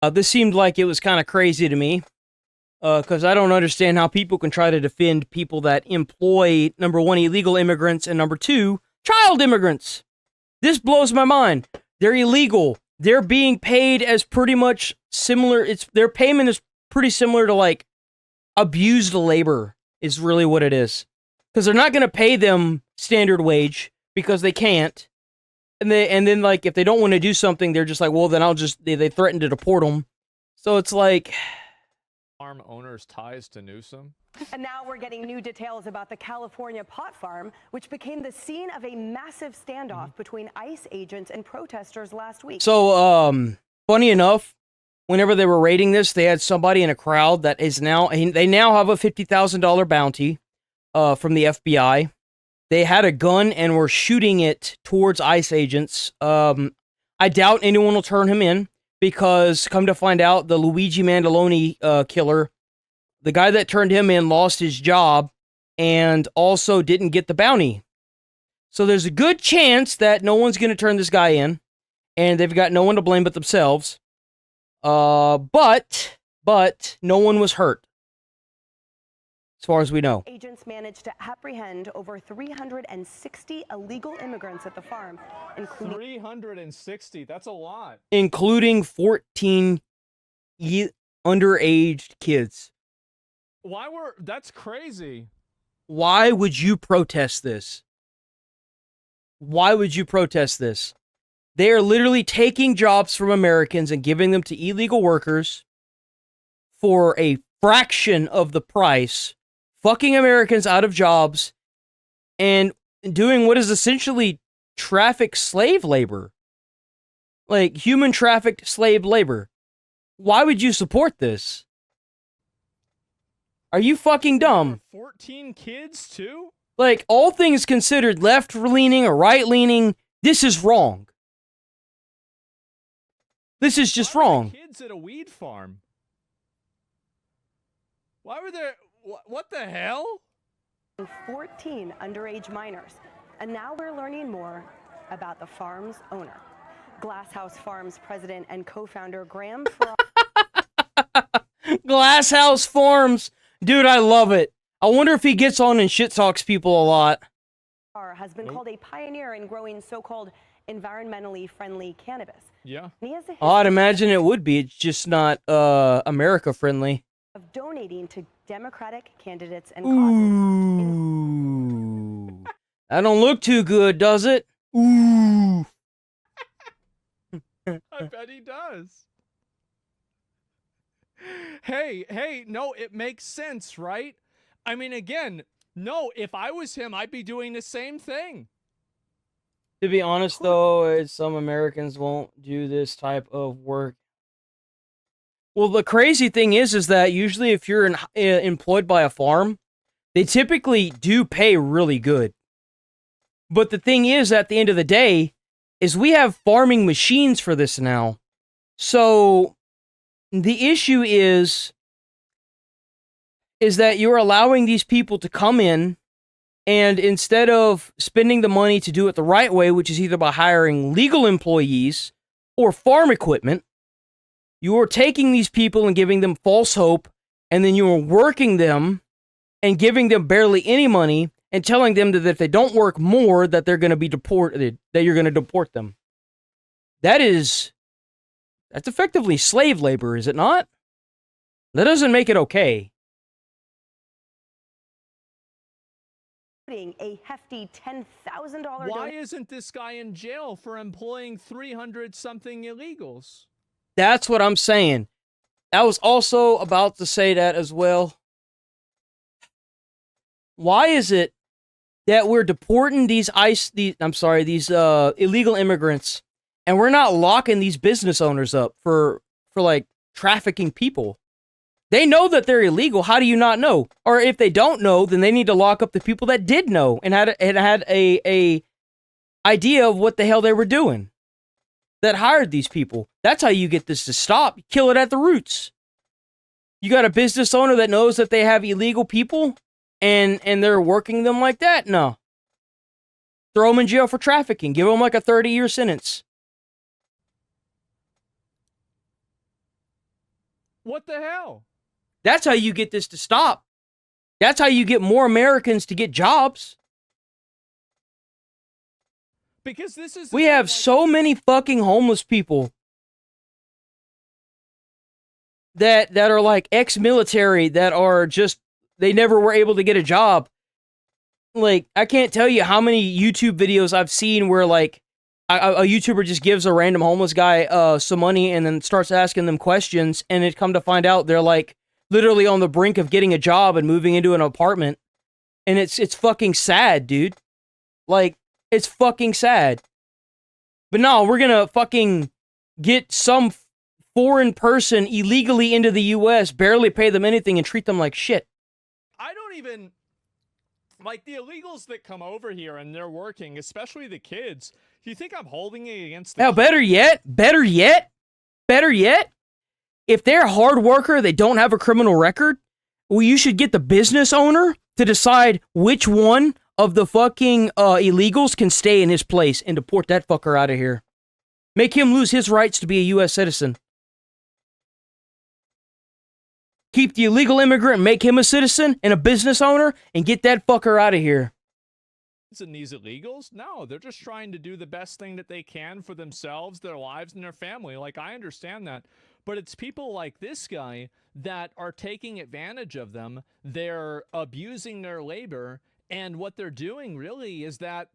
This seemed like it was kind of crazy to me because I don't understand how people can try to defend people that employ, number one, illegal immigrants, and number two, child immigrants. This blows my mind. They're illegal. They're being paid as pretty much similar. Their payment is pretty similar to like abused labor is really what it is. Because they're not going to pay them standard wage because they can't. And then like if they don't want to do something, they're just like, well, then they threaten to deport them. So it's like farm owners' ties to Newsom. And now we're getting new details about the California pot farm, which became the scene of a massive standoff between ICE agents and protesters last week. So, funny enough, whenever they were raiding this, they had somebody in a crowd that is they now have a $50,000 bounty from the FBI. They had a gun and were shooting it towards ICE agents. I doubt anyone will turn him in because, come to find out, the Luigi Mandaloni killer, the guy that turned him in, lost his job and also didn't get the bounty. So there's a good chance that no one's going to turn this guy in, and they've got no one to blame but themselves. But no one was hurt, as far as we know. Agents managed to apprehend over 360 illegal immigrants at the farm, including 360. That's a lot. Including 14 underage kids. That's crazy. Why would you protest this? Why would you protest this? They are literally taking jobs from Americans and giving them to illegal workers for a fraction of the price, fucking Americans out of jobs, and doing what is essentially traffic slave labor. Like, human trafficked slave labor. Why would you support this? Are you fucking dumb? 14 kids, too? Like, all things considered, left-leaning or right-leaning, this is wrong. This is just wrong. Kids at a weed farm. Why were there... What the hell? 14 underage minors. And now we're learning more about the farm's owner. Glasshouse Farms president and co-founder Graham Glasshouse Farms. Dude, I love it. I wonder if he gets on and shit talks people a lot. Has been called a pioneer in growing so-called environmentally friendly cannabis. Yeah. I'd imagine it would be. It's just not America friendly. Of donating to Democratic candidates and Ooh. That don't look too good, does it? Ooh. I bet he does. Hey, no, it makes sense, right? I mean, again, no, if I was him, I'd be doing the same thing. To be honest, though, some Americans won't do this type of work. Well, the crazy thing is that usually if you're employed by a farm, they typically do pay really good. But the thing is, at the end of the day, is we have farming machines for this now. So the issue is that you're allowing these people to come in, and instead of spending the money to do it the right way, which is either by hiring legal employees or farm equipment, you are taking these people and giving them false hope, and then you are working them and giving them barely any money and telling them that if they don't work more, that they're going to be deported, that you're going to deport them. That's effectively slave labor, is it not? That doesn't make it okay. A hefty $10,000. Why isn't this guy in jail for employing 300-something illegals? That's what I'm saying. I was also about to say that as well. Why is it that we're deporting these illegal immigrants, and we're not locking these business owners up for like trafficking people? They know that they're illegal. How do you not know? Or if they don't know, then they need to lock up the people that did know and had a idea of what the hell they were doing, that hired these people. That's how you get this to stop. Kill it at the roots. You got a business owner that knows that they have illegal people and they're working them like that? No. Throw them in jail for trafficking. Give them like a 30-year sentence. What the hell? That's how you get this to stop. That's how you get more Americans to get jobs. Because this is... We have so many fucking homeless people that are like ex-military that are just, they never were able to get a job. Like, I can't tell you how many YouTube videos I've seen where like a YouTuber just gives a random homeless guy some money and then starts asking them questions, and it come to find out they're like literally on the brink of getting a job and moving into an apartment. And it's fucking sad, dude. Like, it's fucking sad. But no, we're gonna fucking get some foreign person illegally into the US, barely pay them anything, and treat them like shit. I don't even... Like, the illegals that come over here and they're working, especially the kids, do you think I'm holding it against them? Now, better yet, if they're a hard worker, they don't have a criminal record, well, you should get the business owner to decide which one of the fucking illegals can stay in his place and deport that fucker out of here. Make him lose his rights to be a U.S. citizen. Keep the illegal immigrant, make him a citizen and a business owner, and get that fucker out of here. And these illegals? No, they're just trying to do the best thing that they can for themselves, their lives, and their family. Like, I understand that. But it's people like this guy that are taking advantage of them. They're abusing their labor. And what they're doing really is that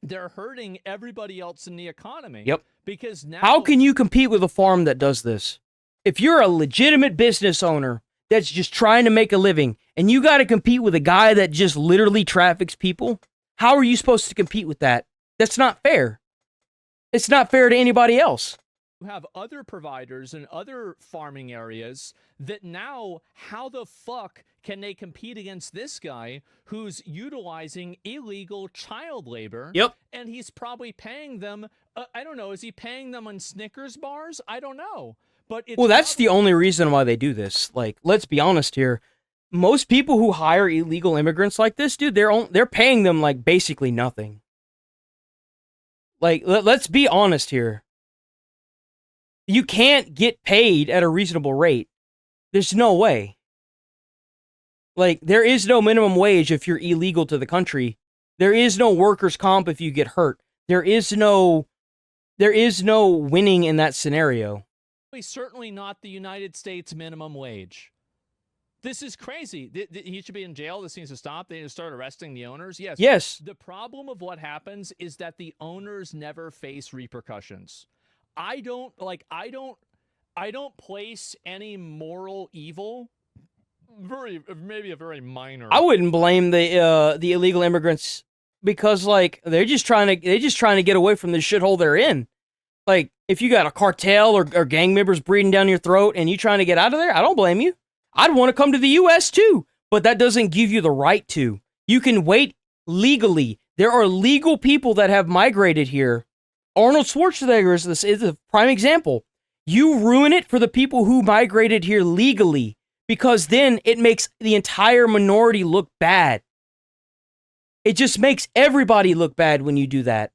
they're hurting everybody else in the economy. Yep. Because now... How can you compete with a farm that does this? If you're a legitimate business owner that's just trying to make a living, and you got to compete with a guy that just literally traffics people, how are you supposed to compete with that? That's not fair. It's not fair to anybody else. You have other providers in other farming areas that now, how the fuck can they compete against this guy who's utilizing illegal child labor? Yep. And he's probably paying them, I don't know, is he paying them on Snickers bars? I don't know. But it's well, that's the only reason why they do this. Like, let's be honest here. Most people who hire illegal immigrants like this, dude, they're paying them like basically nothing. Like, let's be honest here. You can't get paid at a reasonable rate. There's no way. Like, there is no minimum wage if you're illegal to the country. There is no workers' comp if you get hurt. There is no winning in that scenario. Certainly not the United States minimum wage. This is crazy. He should be in jail. This needs to stop. They need to start arresting the owners. Yes. Yes. The problem of what happens is that the owners never face repercussions. I don't place any moral evil. Maybe a very minor. I wouldn't blame the illegal immigrants because like they're just trying to get away from the shithole they're in. Like, if you got a cartel or gang members breathing down your throat and you trying to get out of there, I don't blame you. I'd want to come to the U.S. too, but that doesn't give you the right to. You can wait legally. There are legal people that have migrated here. Arnold Schwarzenegger is a prime example. You ruin it for the people who migrated here legally because then it makes the entire minority look bad. It just makes everybody look bad when you do that.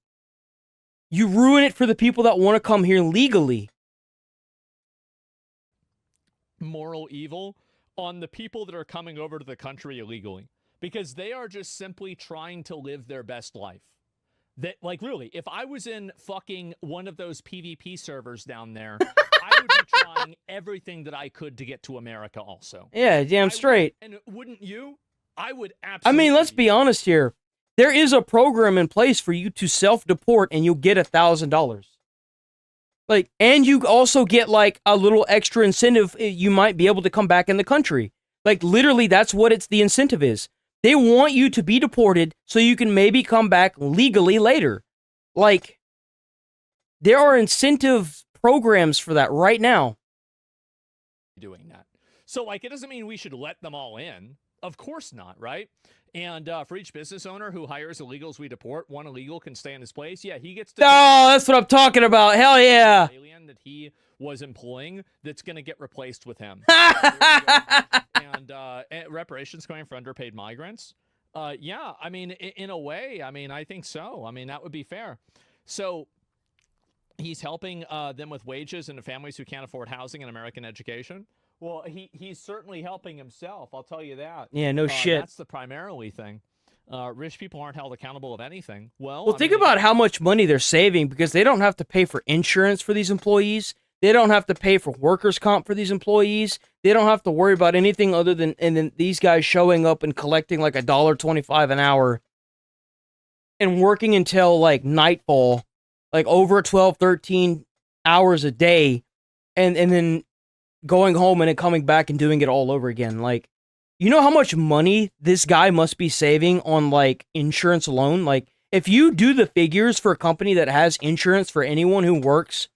You ruin it for the people that want to come here legally. Moral evil on the people that are coming over to the country illegally because they are just simply trying to live their best life. That, like, really, if I was in fucking one of those PvP servers down there, I would be trying everything that I could to get to America also. Yeah, damn straight. And wouldn't you? I would absolutely. I mean, let's be honest here. There is a program in place for you to self-deport and you'll get $1,000. Like, and you also get like a little extra incentive. You might be able to come back in the country. Like, literally, that's what the incentive is. They want you to be deported so you can maybe come back legally later. Like, there are incentive programs for that right now. Doing that. So, like, it doesn't mean we should let them all in. Of course not, right? And for each business owner who hires illegals we deport, one illegal can stay in his place. Yeah, he gets to... Oh, that's what I'm talking about. Hell yeah. Alien that he was employing that's going to get replaced with him. And reparations coming for underpaid migrants. Yeah, I mean, in a way, I mean, I think so. I mean, that would be fair. So He's helping them with wages and the families who can't afford housing and American education. Well, he's certainly helping himself. I'll tell you that. Yeah, no shit. That's the primarily thing. Rich people aren't held accountable of anything. Well, think about how much money they're saving because they don't have to pay for insurance for these employees. They don't have to pay for workers' comp for these employees. They don't have to worry about anything other than and then these guys showing up and collecting like $1.25 an hour and working until like nightfall, like over 12, 13 hours a day, and then going home and then coming back and doing it all over again. Like, you know how much money this guy must be saving on like insurance alone? Like, if you do the figures for a company that has insurance for anyone who works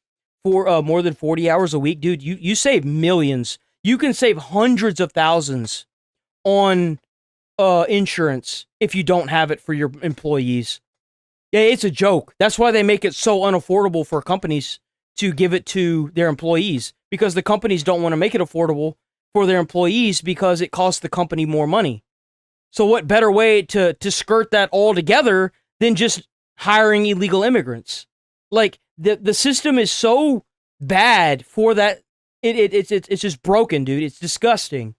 for more than 40 hours a week, dude, you save millions. You can save hundreds of thousands on insurance if you don't have it for your employees. Yeah, it's a joke. That's why they make it so unaffordable for companies to give it to their employees, because the companies don't want to make it affordable for their employees because it costs the company more money. So what better way to skirt that all together than just hiring illegal immigrants? Like, the system is so bad for that. It's just broken, dude. It's disgusting.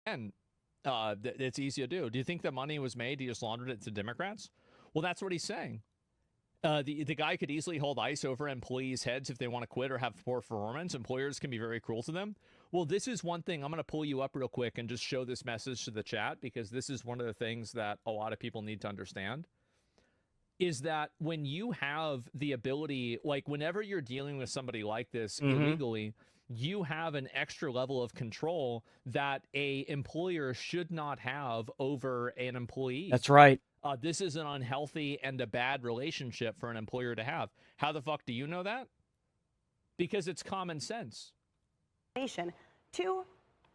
And it's easy to do. Do you think the money was made? He just laundered it to Democrats? Well, that's what he's saying. The guy could easily hold ICE over employees' heads if they want to quit or have poor performance. Employers can be very cruel to them. Well, this is one thing. I'm going to pull you up real quick and just show this message to the chat, because this is one of the things that a lot of people need to understand. Is that when you have the ability, like whenever you're dealing with somebody like this illegally, you have an extra level of control that a employer should not have over an employee. That's right. This is an unhealthy and a bad relationship for an employer to have. How the fuck do you know that? Because it's common sense. To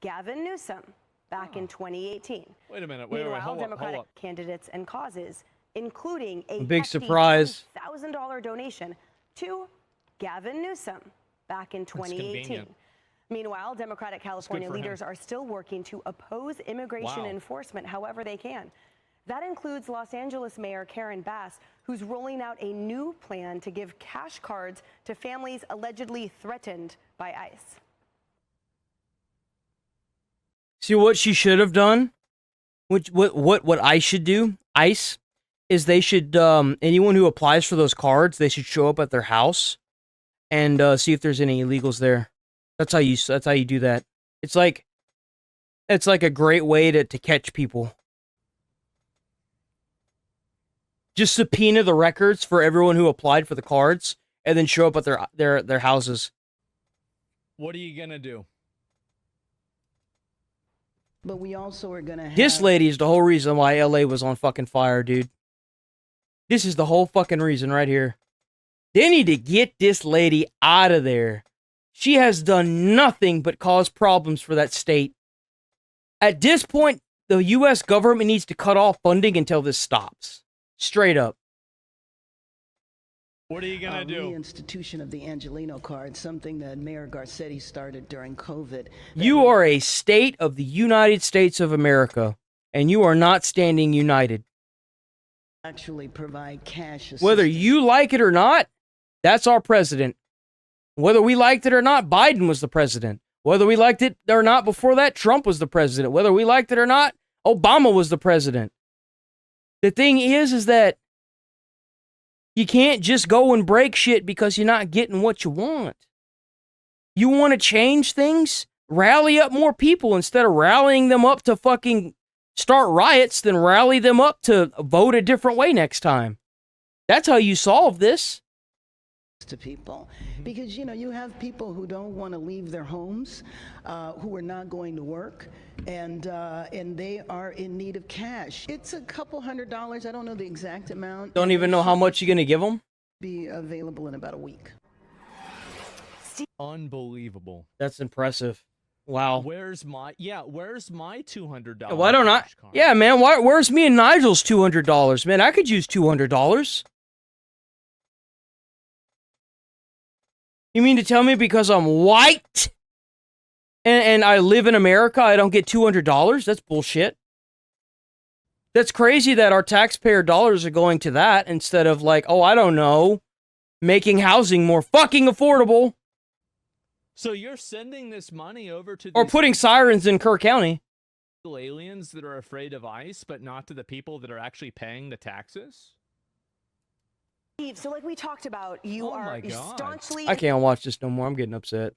Gavin Newsom back in 2018. Wait a minute. Meanwhile, Hold Democratic up. candidates and causes, including a big surprise $1,000 donation to Gavin Newsom back in 2018. Meanwhile, Democratic California leaders are still working to oppose immigration enforcement however they can. That includes Los Angeles Mayor Karen Bass, who's rolling out a new plan to give cash cards to families allegedly threatened by ICE. See what she should have done? What ICE should do? ICE is they should anyone who applies for those cards, they should show up at their house and see if there's any illegals there. That's how you do that. It's like a great way to catch people. Just subpoena the records for everyone who applied for the cards and then show up at their houses. What are you gonna do? But we also are gonna have... This lady is the whole reason why LA was on fucking fire, dude. This is the whole fucking reason right here. They need to get this lady out of there. She has done nothing but cause problems for that state. At this point, the U.S. government needs to cut off funding until this stops. Straight up. What are you going to do? The institution of the Angelino card, something that Mayor Garcetti started during COVID. You are a state of the United States of America, and you are not standing united. Actually provide cash assistance. Whether you like it or not, that's our president. Whether we liked it or not, Biden was the president. Whether we liked it or not before that, Trump was the president. Whether we liked it or not, Obama was the president. The thing is that you can't just go and break shit because you're not getting what you want. You want to change things? Rally up more people instead of rallying them up to fucking start riots, then rally them up to vote a different way next time. That's how you solve this. To people, because you have people who don't want to leave their homes, who are not going to work, and they are in need of cash. It's a couple $100. I don't know the exact amount. Don't even know how much you're gonna give them. Be available in about a week. Unbelievable. That's impressive. Wow. Where's my $200? Why don't I? Yeah, man. Where's me and Nigel's $200? Man, I could use $200. You mean to tell me because I'm white and I live in America, I don't get $200? That's bullshit. That's crazy that our taxpayer dollars are going to that instead of like, oh, I don't know, making housing more fucking affordable, So you're sending this money over to or these putting sirens in Kerr County. aliens that are afraid of ICE, but not to the people that are actually paying the taxes? Steve, so like we talked about, you Oh my are God. staunchly I can't watch this no more. I'm getting upset.